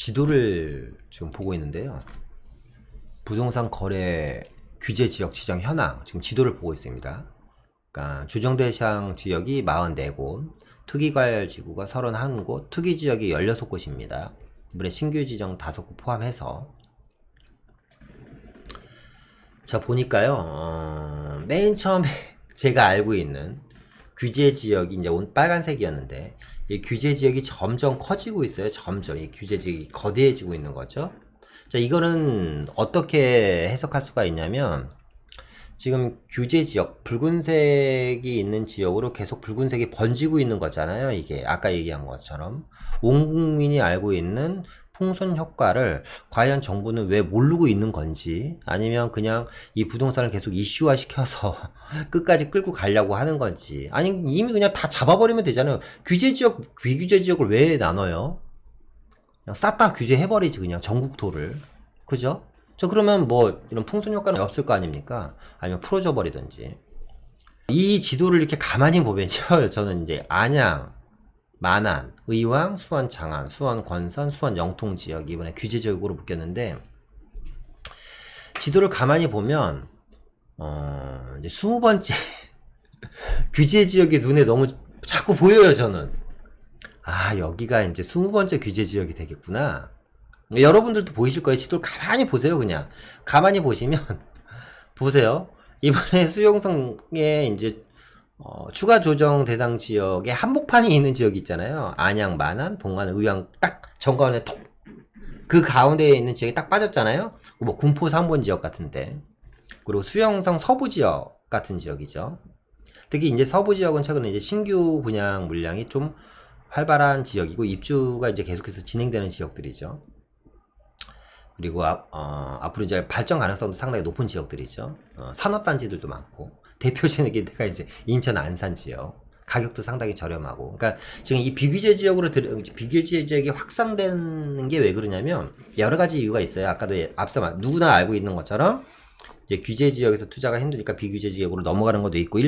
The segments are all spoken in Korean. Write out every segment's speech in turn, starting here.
지도를 지금 보고 있는데요. 부동산 거래 규제 지역 지정 현황 지금 지도를 보고 있습니다. 그러니까 조정 대상 지역이 44곳, 투기과열 지구가 31곳, 투기 지역이 16곳입니다. 이번에 신규 지정 5곳 포함해서. 자, 보니까요, 맨 처음에 제가 알고 있는 규제 지역이 이제 빨간색이었는데, 이 규제 지역이 점점 커지고 있어요. 점점 이 규제 지역이 거대해지고 있는 거죠. 자, 이거는 어떻게 해석할 수가 있냐면, 지금 규제 지역, 붉은색이 있는 지역으로 계속 붉은색이 번지고 있는 거잖아요. 이게 아까 얘기한 것처럼 온 국민이 알고 있는 풍선 효과를 과연 정부는 왜 모르고 있는 건지, 아니면 그냥 이 부동산을 계속 이슈화 시켜서 끝까지 끌고 가려고 하는 건지, 아니 이미 그냥 다 잡아버리면 되잖아요. 규제 지역, 비규제 지역을 왜 나눠요? 그냥 싹 다 규제해버리지, 그냥 전국토를. 그죠? 저 그러면 뭐 이런 풍선 효과는 없을 거 아닙니까? 아니면 풀어줘 버리든지. 이 지도를 이렇게 가만히 보면요, 저는 이제 안양, 만안, 의왕, 수원, 장안, 수원, 권선, 수원, 영통 지역 이번에 규제 지역으로 묶였는데, 지도를 가만히 보면 이제 20번째 규제 지역이 눈에 너무 자꾸 보여요. 저는 아, 여기가 이제 20번째 규제 지역이 되겠구나. 여러분들도 보이실 거예요. 지도를 가만히 보세요. 그냥 가만히 보시면 보세요. 이번에 수용성에 이제 추가 조정 대상 지역에 한복판이 있는 지역이 있잖아요. 안양, 만안, 동안, 의왕 딱 정가운데 톡, 그 가운데에 있는 지역이 딱 빠졌잖아요. 뭐 군포 3번 지역 같은데, 그리고 수용성 서부 지역 같은 지역이죠. 특히 이제 서부 지역은 최근에 이제 신규 분양 물량이 좀 활발한 지역이고, 입주가 이제 계속해서 진행되는 지역들이죠. 그리고 앞으로 이제 발전 가능성도 상당히 높은 지역들이죠. 산업단지들도 많고, 대표적인 게 이제 인천 안산 지역. 가격도 상당히 저렴하고. 그러니까 지금 이 비규제 지역으로 비규제 지역이 확산되는 게 왜 그러냐면 여러 가지 이유가 있어요. 아까도 앞서 누구나 알고 있는 것처럼 이제 규제 지역에서 투자가 힘드니까 비규제 지역으로 넘어가는 것도 있고,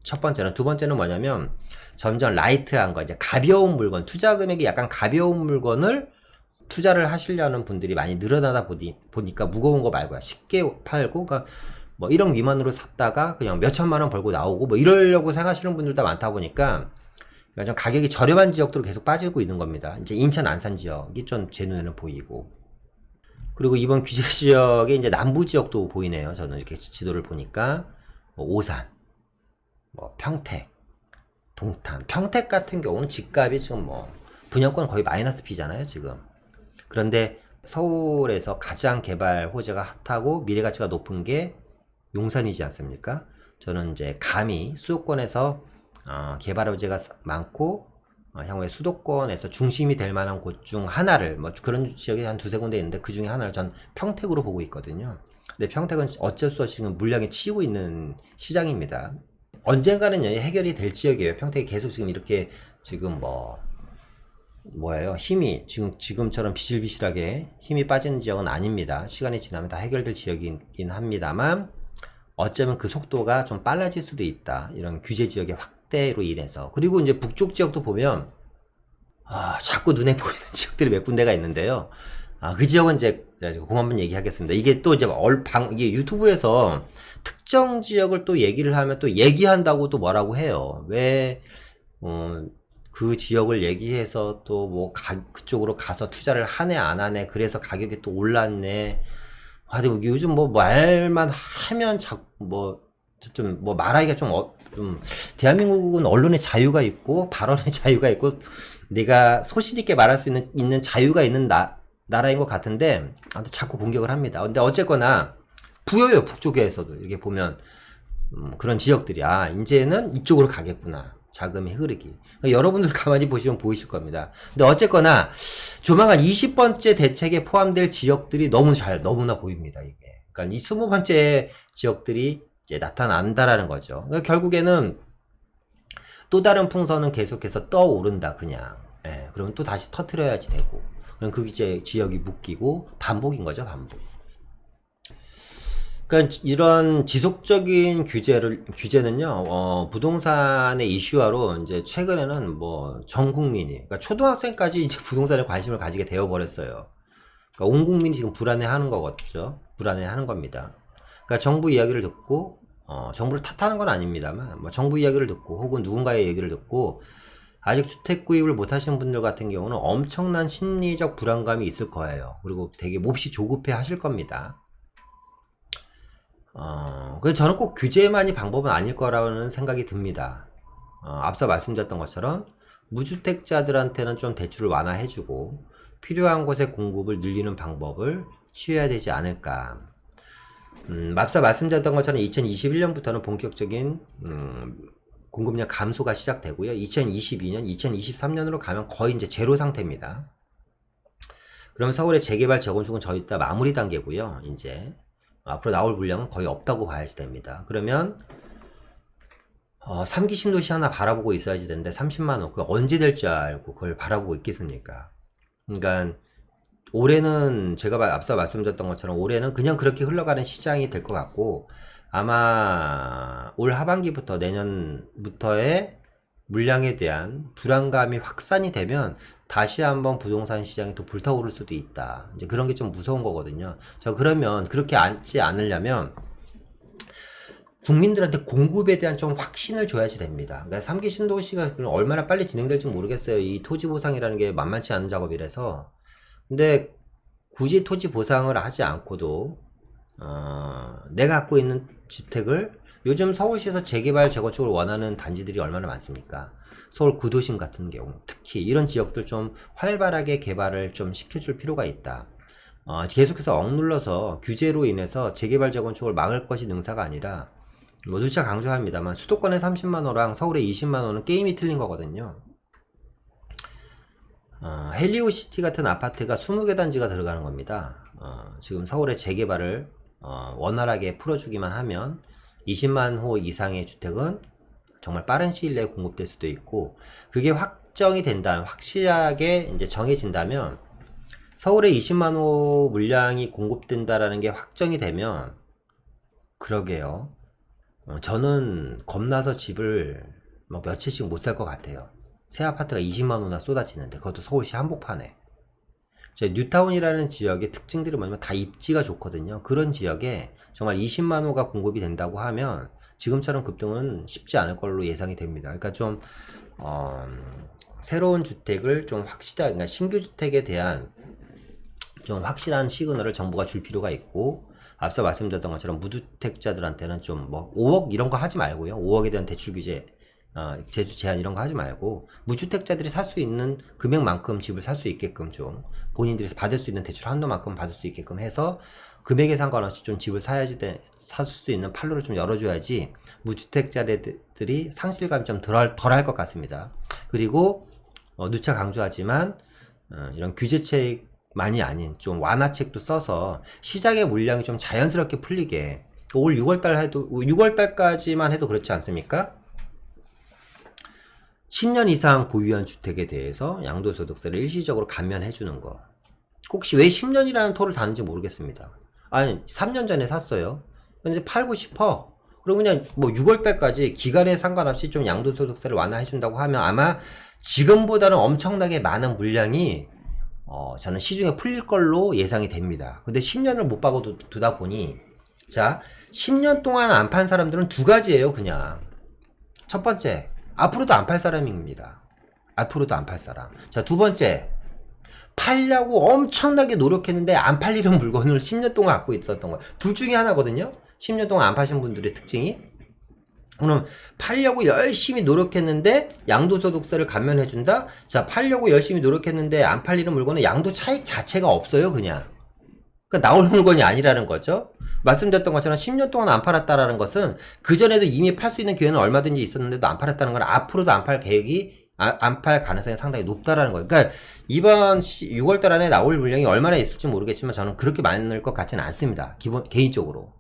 첫 번째는. 두 번째는 뭐냐면 점점 라이트한 거, 이제 가벼운 물건, 투자 금액이 약간 가벼운 물건을 투자를 하시려는 분들이 많이 늘어나다 보니까 무거운 거 말고요, 쉽게 팔고, 그러니까 뭐 1억 미만으로 샀다가 그냥 몇 천만 원 벌고 나오고 뭐 이러려고 생각하시는 분들도 많다 보니까, 그러니까 좀 가격이 저렴한 지역들로 계속 빠지고 있는 겁니다. 이제 인천 안산 지역이 좀 제 눈에는 보이고, 그리고 이번 규제 지역에 이제 남부 지역도 보이네요. 저는 이렇게 지도를 보니까 뭐 오산, 뭐 평택, 동탄. 평택 같은 경우는 집값이 지금 뭐 분양권 거의 마이너스 P잖아요, 지금. 그런데 서울에서 가장 개발 호재가 핫하고 미래가치가 높은 게 용산이지 않습니까? 저는 이제 감히 수도권에서 개발 호재가 많고, 향후에 수도권에서 중심이 될 만한 곳 중 하나를, 뭐 그런 지역이 한 두세 군데 있는데 그 중에 하나를 전 평택으로 보고 있거든요. 근데 평택은 어쩔 수 없이 지금 물량이 치이고 있는 시장입니다. 언젠가는 해결이 될 지역이에요. 평택이 계속 지금 이렇게 지금 뭐예요? 힘이 지금처럼 비실비실하게 힘이 빠지는 지역은 아닙니다. 시간이 지나면 다 해결될 지역이긴 합니다만, 어쩌면 그 속도가 좀 빨라질 수도 있다. 이런 규제 지역의 확대로 인해서. 그리고 이제 북쪽 지역도 보면 자꾸 눈에 보이는 지역들이 몇 군데가 있는데요. 그 지역은 이제 그만 한번 얘기하겠습니다. 이게 또 이제 이게 유튜브에서 특정 지역을 또 얘기를 하면 또 얘기한다고 또 뭐라고 해요. 왜 그 지역을 얘기해서 또 뭐 그쪽으로 가서 투자를 하네 안 하네, 그래서 가격이 또 올랐네. 근데 요즘 뭐 말만 하면 좀 말하기가 좀 대한민국은 언론의 자유가 있고 발언의 자유가 있고 내가 소신 있게 말할 수 있는 자유가 있는 나라인 것 같은데, 자꾸 공격을 합니다. 근데 어쨌거나 보여요. 북쪽에서도 이렇게 보면 그런 지역들이 이제는 이쪽으로 가겠구나, 자금의 흐르기. 그러니까 여러분들 가만히 보시면 보이실 겁니다. 근데 어쨌거나 조만간 20번째 대책에 포함될 지역들이 너무나 보입니다. 이게. 그러니까 이 20번째 지역들이 이제 나타난다라는 거죠. 그러니까 결국에는 또 다른 풍선은 계속해서 떠오른다, 그냥. 그러면 또 다시 터트려야지 되고. 그럼 그 이제 지역이 묶이고 반복인 거죠, 반복. 그러니까 이런 지속적인 규제는요, 부동산의 이슈화로 이제 최근에는 뭐 전 국민이, 그러니까 초등학생까지 이제 부동산에 관심을 가지게 되어 버렸어요. 그러니까 온 국민이 지금 불안해하는 거겠죠. 불안해하는 겁니다. 그러니까 정부 이야기를 듣고 정부를 탓하는 건 아닙니다만 뭐 정부 이야기를 듣고 혹은 누군가의 얘기를 듣고 아직 주택 구입을 못 하시는 분들 같은 경우는 엄청난 심리적 불안감이 있을 거예요. 그리고 되게 몹시 조급해 하실 겁니다. 그래서 저는 꼭 규제만이 방법은 아닐 거라는 생각이 듭니다. 앞서 말씀드렸던 것처럼 무주택자들한테는 좀 대출을 완화해주고 필요한 곳의 공급을 늘리는 방법을 취해야 되지 않을까. 앞서 말씀드렸던 것처럼 2021년부터는 본격적인 공급량 감소가 시작되고요. 2022년, 2023년으로 가면 거의 이제 제로 상태입니다. 그러면 서울의 재개발 재건축은 저희 이따 마무리 단계고요. 이제 앞으로 나올 물량은 거의 없다고 봐야지 됩니다. 그러면 3기 신도시 하나 바라보고 있어야지 되는데 30만원 그거 언제 될 줄 알고 그걸 바라보고 있겠습니까? 그러니까 올해는 제가 앞서 말씀드렸던 것처럼 올해는 그냥 그렇게 흘러가는 시장이 될 것 같고 아마 올 하반기부터 내년부터의 물량에 대한 불안감이 확산이 되면 다시 한번 부동산 시장이 또 불타오를 수도 있다. 이제 그런 게 좀 무서운 거거든요. 그러면 그렇게 앉지 않으려면 국민들한테 공급에 대한 좀 확신을 줘야지 됩니다. 그러니까 3기 신도시가 얼마나 빨리 진행될지 모르겠어요. 이 토지 보상이라는 게 만만치 않은 작업이라서. 근데 굳이 토지 보상을 하지 않고도 내가 갖고 있는 주택을 요즘 서울시에서 재개발 재건축을 원하는 단지들이 얼마나 많습니까? 서울 구도심 같은 경우 특히 이런 지역들 좀 활발하게 개발을 좀 시켜줄 필요가 있다. 계속해서 억눌러서 규제로 인해서 재개발 재건축을 막을 것이 능사가 아니라 뭐 누차 강조합니다만 수도권의 30만원랑 서울의 20만원은 게임이 틀린 거거든요. 헬리오시티 같은 아파트가 20개 단지가 들어가는 겁니다. 지금 서울의 재개발을 원활하게 풀어주기만 하면 20만 호 이상의 주택은 정말 빠른 시일 내에 공급될 수도 있고 그게 확정이 된다면 확실하게 이제 정해진다면 서울에 20만 호 물량이 공급된다라는 게 확정이 되면 그러게요. 저는 겁나서 집을 뭐 며칠씩 못 살 것 같아요. 새 아파트가 20만 원이나 쏟아지는데 그것도 서울시 한복판에. 뉴타운이라는 지역의 특징들이 뭐냐면 다 입지가 좋거든요. 그런 지역에 정말 20만 호가 공급이 된다고 하면 지금처럼 급등은 쉽지 않을 걸로 예상이 됩니다. 그러니까 좀 새로운 주택을 좀 확실하게, 그러니까 신규 주택에 대한 좀 확실한 시그널을 정부가 줄 필요가 있고 앞서 말씀드렸던 것처럼 무주택자들한테는 좀 뭐 5억 이런 거 하지 말고요. 5억에 대한 대출 규제 제주 제한 이런 거 하지 말고 무주택자들이 살 수 있는 금액만큼 집을 살 수 있게끔 좀 본인들이 받을 수 있는 대출 한도만큼 받을 수 있게끔 해서 금액에 상관없이 좀 집을 사야지 살 수 있는 판로를 좀 열어줘야지 무주택자들이 상실감이 좀 덜 할 것 같습니다. 그리고 누차 강조하지만 이런 규제책만이 아닌 좀 완화책도 써서 시장의 물량이 좀 자연스럽게 풀리게 올 6월달까지만 해도 그렇지 않습니까? 10년 이상 보유한 주택에 대해서 양도소득세를 일시적으로 감면해주는 거. 혹시 왜 10년이라는 토를 다는지 모르겠습니다. 아니 3년 전에 샀어요. 근데 팔고 싶어. 그럼 그냥 뭐 6월달까지 기간에 상관없이 좀 양도소득세를 완화해준다고 하면 아마 지금보다는 엄청나게 많은 물량이 저는 시중에 풀릴 걸로 예상이 됩니다. 근데 10년을 못 박아 두다 보니 자 10년 동안 안 판 사람들은 두 가지예요. 그냥 첫 번째 앞으로도 안 팔 사람입니다. 앞으로도 안 팔 사람. 자, 두 번째. 팔려고 엄청나게 노력했는데 안 팔리는 물건을 10년 동안 갖고 있었던 거예요. 둘 중에 하나거든요. 10년 동안 안 파신 분들의 특징이. 그럼 팔려고 열심히 노력했는데 양도소득세를 감면해준다? 자, 팔려고 열심히 노력했는데 안 팔리는 물건은 양도 차익 자체가 없어요. 그냥. 그러니까 나올 물건이 아니라는 거죠. 말씀드렸던 것처럼 10년 동안 안 팔았다라는 것은 그전에도 이미 팔 수 있는 기회는 얼마든지 있었는데도 안 팔았다는 건 앞으로도 안 팔 계획이 안 팔 가능성이 상당히 높다라는 거예요. 그러니까 이번 6월달 안에 나올 물량이 얼마나 있을지 모르겠지만 저는 그렇게 많을 것 같지는 않습니다. 개인적으로.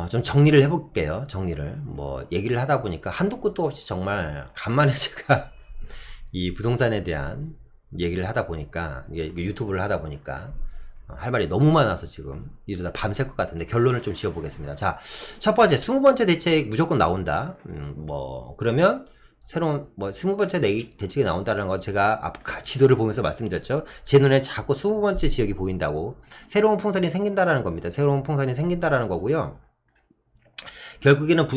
좀 정리를 해볼게요. 정리를. 뭐 얘기를 하다 보니까 한도 끝도 없이 정말 간만에 제가 이 부동산에 대한 얘기를 하다 보니까 유튜브를 하다 보니까 할 말이 너무 많아서 지금 이러다 밤샐 것 같은데 결론을 좀 지어보겠습니다. 자, 첫 번째 20번째 대책 무조건 나온다. 뭐 그러면 새로운 뭐 20번째 대책이 나온다는 건 제가 아까 지도를 보면서 말씀드렸죠. 제 눈에 자꾸 20번째 지역이 보인다고. 새로운 풍선이 생긴다라는 겁니다. 새로운 풍선이 생긴다라는 거고요. 결국에는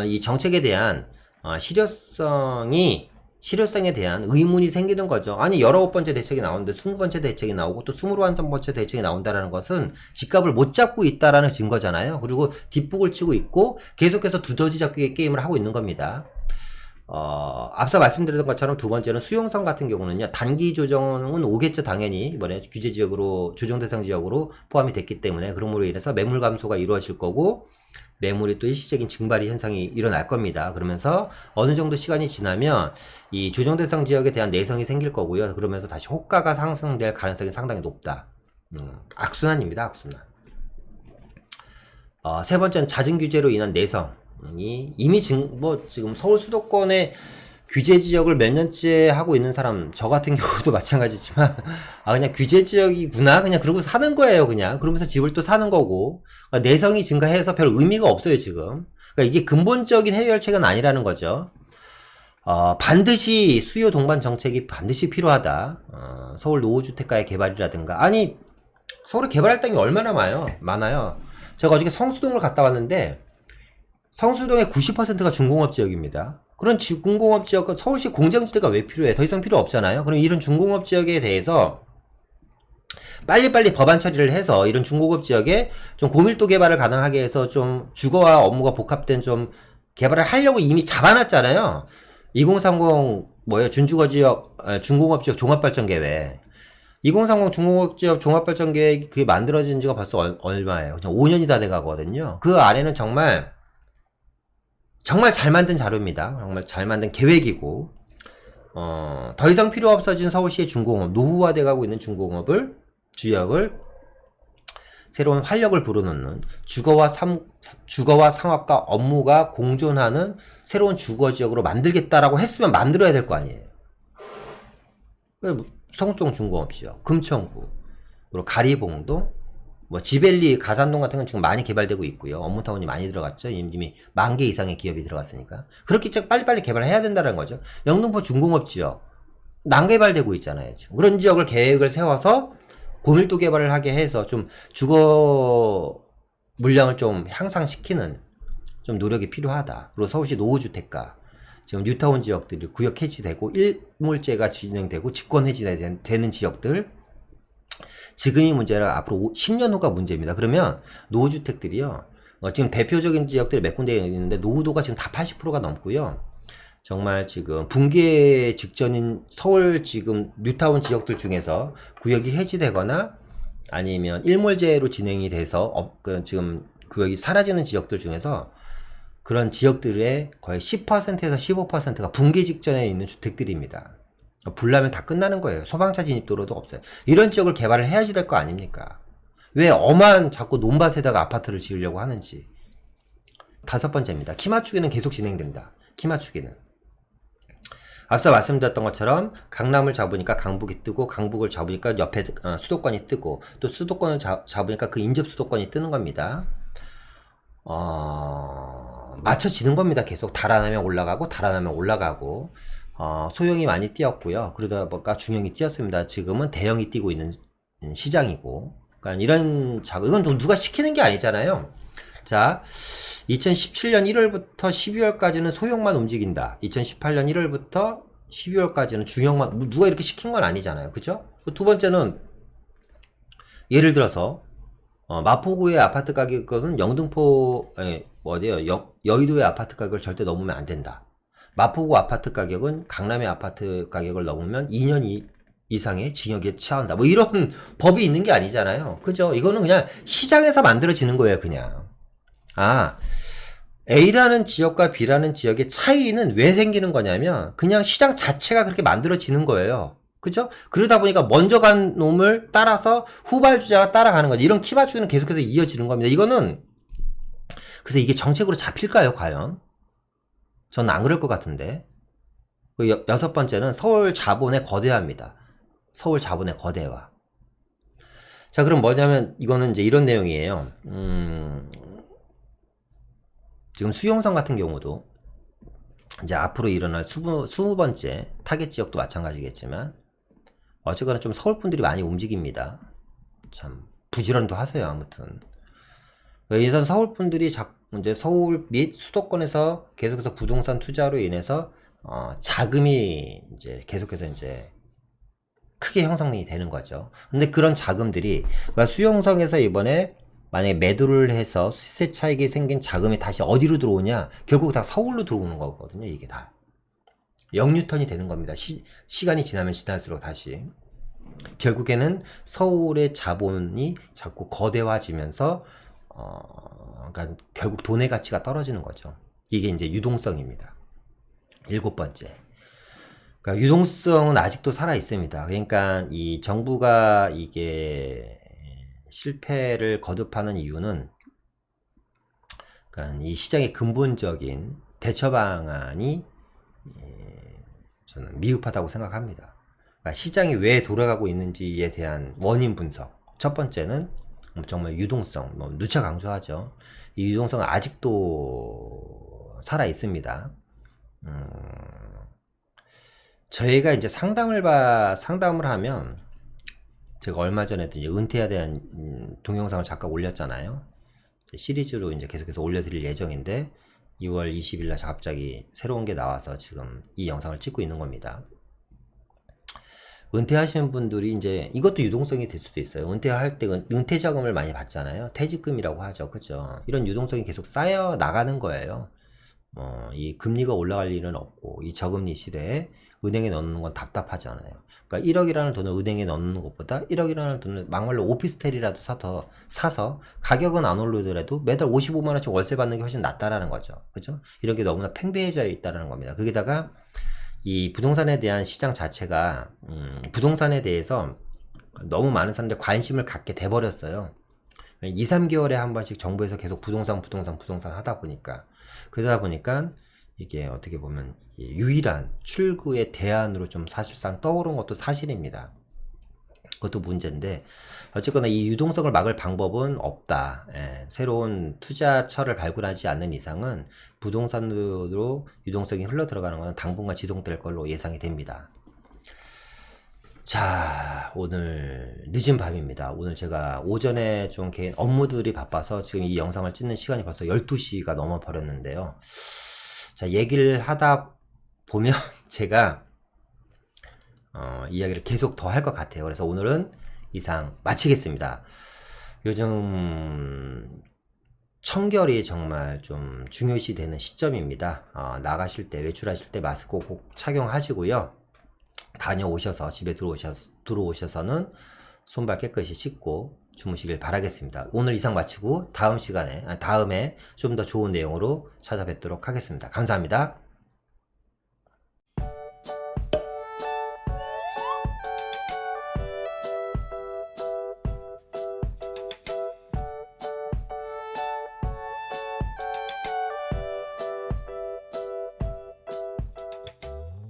이 정책에 대한 실효성에 대한 의문이 생기는 거죠. 아니 19번째 대책이 나오는데 20번째 대책이 나오고 또 21번째 대책이 나온다는 것은 집값을 못 잡고 있다라는 증거잖아요. 그리고 뒷북을 치고 있고 계속해서 두더지 잡기 게임을 하고 있는 겁니다. 앞서 말씀드렸던 것처럼 두 번째는 수용성 같은 경우는요, 단기 조정은 오겠죠, 당연히. 이번에 규제 지역으로, 조정 대상 지역으로 포함이 됐기 때문에, 그러므로 인해서 매물 감소가 이루어질 거고, 매물이 또 일시적인 증발이 현상이 일어날 겁니다. 그러면서 어느 정도 시간이 지나면 이 조정 대상 지역에 대한 내성이 생길 거고요. 그러면서 다시 호가가 상승될 가능성이 상당히 높다. 악순환입니다, 악순환. 세 번째는 잦은 규제로 인한 내성. 이미 지금 서울 수도권의 규제 지역을 몇 년째 하고 있는 사람, 저 같은 경우도 마찬가지지만, 그냥 규제 지역이구나. 그냥 그러고 사는 거예요, 그냥. 그러면서 집을 또 사는 거고. 그러니까 내성이 증가해서 별 의미가 없어요, 지금. 그러니까 이게 근본적인 해외 정책은 아니라는 거죠. 반드시 수요 동반 정책이 반드시 필요하다. 서울 노후주택가의 개발이라든가. 아니, 서울에 개발할 땅이 얼마나 많아요. 제가 어저께 성수동을 갔다 왔는데, 성수동의 90%가 중공업 지역입니다. 그런 중공업 지역, 서울시 공장지대가 왜 필요해? 더 이상 필요 없잖아요. 그럼 이런 중공업 지역에 대해서 빨리빨리 법안 처리를 해서 이런 중공업 지역에 좀 고밀도 개발을 가능하게 해서 좀 주거와 업무가 복합된 좀 개발을 하려고 이미 잡아놨잖아요. 2030 준주거 지역, 중공업 지역 종합발전 계획. 2030 중공업 지역 종합발전 계획이 그게 만들어진 지가 벌써 얼마예요? 그냥 5년이 다 돼 가거든요. 그 안에는 정말 잘 만든 자료입니다. 정말 잘 만든 계획이고, 더 이상 필요 없어진 서울시의 중공업, 노후화돼 가고 있는 중공업을, 주역을 새로운 활력을 불어넣는 주거와 상업과 업무가 공존하는 새로운 주거 지역으로 만들겠다라고 했으면 만들어야 될 거 아니에요. 성수동 중공업 지역, 금천구, 그리고 가리봉동, 지벨리, 가산동 같은 건 지금 많이 개발되고 있고요. 업무타운이 많이 들어갔죠. 이미 10,000개 이상의 기업이 들어갔으니까. 그렇게 빨리빨리 개발해야 된다는 거죠. 영등포 중공업 지역, 난개발되고 있잖아요. 지금. 그런 지역을 계획을 세워서 고밀도 개발을 하게 해서 좀 주거 물량을 좀 향상시키는 좀 노력이 필요하다. 그리고 서울시 노후주택가, 지금 뉴타운 지역들이 구역 해지되고 일몰제가 진행되고 집권 해지되는 지역들, 지금이 문제라 앞으로 10년 후가 문제입니다. 그러면 노후주택들이요, 지금 대표적인 지역들이 몇 군데 있는데 노후도가 지금 다 80%가 넘고요. 정말 지금 붕괴 직전인 서울 지금 뉴타운 지역들 중에서 구역이 해지되거나 아니면 일몰제로 진행이 돼서 지금 구역이 사라지는 지역들 중에서 그런 지역들의 거의 10%에서 15%가 붕괴 직전에 있는 주택들입니다. 불나면 다 끝나는 거예요. 소방차 진입도로도 없어요. 이런 지역을 개발을 해야지 될 거 아닙니까? 왜 엄한 자꾸 논밭에다가 아파트를 지으려고 하는지. 5번째입니다. 키 맞추기는 계속 진행된다. 키 맞추기는. 앞서 말씀드렸던 것처럼 강남을 잡으니까 강북이 뜨고, 강북을 잡으니까 옆에 수도권이 뜨고, 또 수도권을 잡으니까 그 인접 수도권이 뜨는 겁니다. 맞춰지는 겁니다. 계속 달아나면 올라가고. 소형이 많이 뛰었고요. 그러다 보니까 중형이 뛰었습니다. 지금은 대형이 뛰고 있는 시장이고. 그러니까 이건 좀 누가 시키는 게 아니잖아요. 자, 2017년 1월부터 12월까지는 소형만 움직인다. 2018년 1월부터 12월까지는 중형만, 누가 이렇게 시킨 건 아니잖아요. 그죠? 두 번째는, 예를 들어서, 마포구의 아파트 가격은 여의도의 아파트 가격을 절대 넘으면 안 된다. 마포구 아파트 가격은 강남의 아파트 가격을 넘으면 2년 이상의 징역에 처한다. 이런 법이 있는 게 아니잖아요. 그죠? 이거는 그냥 시장에서 만들어지는 거예요, 그냥. A라는 지역과 B라는 지역의 차이는 왜 생기는 거냐면, 그냥 시장 자체가 그렇게 만들어지는 거예요. 그죠? 그러다 보니까 먼저 간 놈을 따라서 후발주자가 따라가는 거죠. 이런 키 맞추기는 계속해서 이어지는 겁니다. 그래서 이게 정책으로 잡힐까요, 과연? 저는 안 그럴 것 같은데. 6번째는 서울 자본의 거대화입니다. 서울 자본의 거대화. 자, 그럼 뭐냐면, 이거는 이제 이런 내용이에요. 지금 수용성 같은 경우도 이제 앞으로 일어날 20번째 타겟 지역도 마찬가지겠지만 어쨌거나 좀 서울 분들이 많이 움직입니다. 참 부지런도 하세요. 아무튼 예전 서울 분들이 이제 서울 및 수도권에서 계속해서 부동산 투자로 인해서 자금이 이제 계속해서 이제 크게 형성이 되는 거죠. 근데 그런 자금들이 그러니까 수용성에서 이번에 만약에 매도를 해서 시세 차익이 생긴 자금이 다시 어디로 들어오냐? 결국 다 서울로 들어오는 거거든요. 이게 다 역류턴이 되는 겁니다. 시간이 지나면 지날수록 다시 결국에는 서울의 자본이 자꾸 거대화지면서 그러니까 결국 돈의 가치가 떨어지는 거죠. 이게 이제 유동성입니다. 7번째. 그러니까 유동성은 아직도 살아 있습니다. 그러니까 이 정부가 이게 실패를 거듭하는 이유는 그러니까 이 시장의 근본적인 대처 방안이 저는 미흡하다고 생각합니다. 그러니까 시장이 왜 돌아가고 있는지에 대한 원인 분석. 첫 번째는 정말 유동성, 누차 강조하죠. 이 유동성은 아직도 살아 있습니다. 저희가 이제 상담을 하면 제가 얼마 전에도 이제 은퇴에 대한 동영상을 잠깐 올렸잖아요. 시리즈로 이제 계속해서 올려드릴 예정인데 2월 20일 날 갑자기 새로운 게 나와서 지금 이 영상을 찍고 있는 겁니다. 은퇴하시는 분들이 이제 이것도 유동성이 될 수도 있어요. 은퇴할 때 은퇴 자금을 많이 받잖아요. 퇴직금이라고 하죠. 그죠? 이런 유동성이 계속 쌓여 나가는 거예요. 이 금리가 올라갈 일은 없고 이 저금리 시대에 은행에 넣는 건 답답하잖아요. 그러니까 1억이라는 돈을 은행에 넣는 것보다 1억이라는 돈을 막말로 오피스텔이라도 사서 가격은 안 오르더라도 매달 55만원씩 월세 받는 게 훨씬 낫다라는 거죠. 그죠? 이런 게 너무나 팽배해져 있다는 겁니다. 거기다가 이 부동산에 대한 시장 자체가 부동산에 대해서 너무 많은 사람들이 관심을 갖게 돼버렸어요. 2, 3개월에 한 번씩 정부에서 계속 부동산 하다 보니까 그러다 보니까 이게 어떻게 보면 유일한 출구의 대안으로 좀 사실상 떠오른 것도 사실입니다. 그것도 문제인데 어쨌거나 이 유동성을 막을 방법은 없다. 새로운 투자처를 발굴하지 않는 이상은 부동산으로 유동성이 흘러 들어가는 것은 당분간 지속될 걸로 예상이 됩니다. 자, 오늘 늦은 밤입니다. 오늘 제가 오전에 좀 개인 업무들이 바빠서 지금 이 영상을 찍는 시간이 벌써 12시가 넘어 버렸는데요. 자, 얘기를 하다 보면 제가 이야기를 계속 더 할 것 같아요. 그래서 오늘은 이상 마치겠습니다. 요즘 청결이 정말 좀 중요시 되는 시점입니다. 나가실 때, 외출하실 때 마스크 꼭 착용하시고요. 다녀오셔서 집에 들어오셔서는 손발 깨끗이 씻고 주무시길 바라겠습니다. 오늘 이상 마치고 다음에 좀 더 좋은 내용으로 찾아뵙도록 하겠습니다. 감사합니다.